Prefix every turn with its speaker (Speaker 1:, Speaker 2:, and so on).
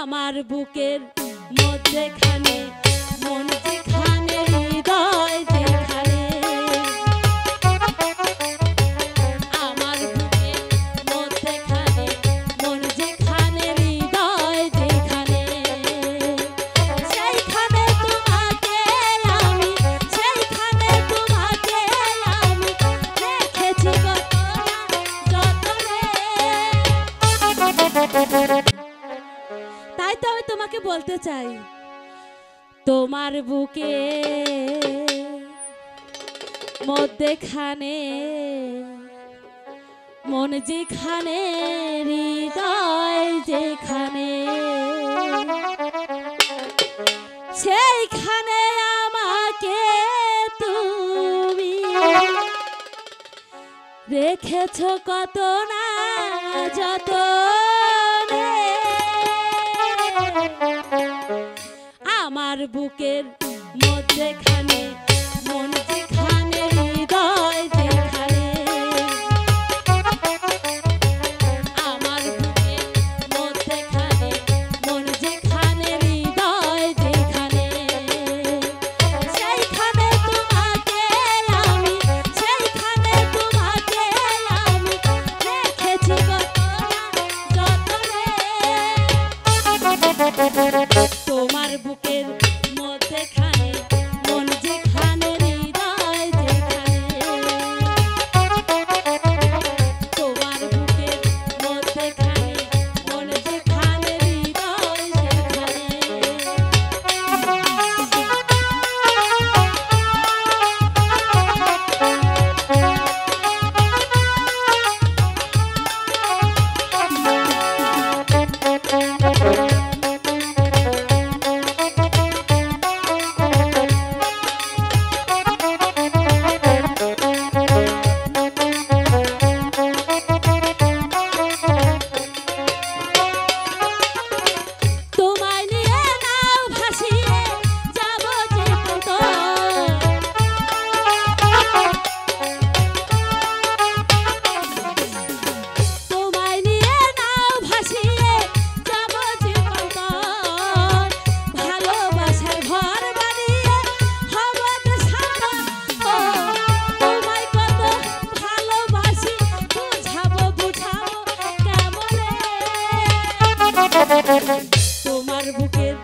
Speaker 1: আমার বুকের মধ্যেখানে মন যেখানে হৃদয় যেখানে আমার বুকের মধ্যেখানে মন যেখানে হৃদয় যেখানে সেইখানে তোমাকে আমি রেখেছি যতনে। তাই তো আমি তোমাকে বলতে চাই তোমার বুকে মধ্যেখানে মন যেখানে হৃদয় যেখানে সেইখানে আমাকে তুমি রেখেছ কত না যতনে। আমার বুকের মধ্যেখানে মন যেখানে হৃদয় যেখানে আমার বুকের মধ্যেখানে মন যেখানে হৃদয় যেখানে সেইখানে তোমাকে আমি রেখেছি কত না যতনে। তোমার বুকের মধ্যেখানে মন যেখানে হৃদয় যেখানে তোমার বুকের মধ্যেখানে মন যেখানে হৃদয় যেখানে। তোমার বুকের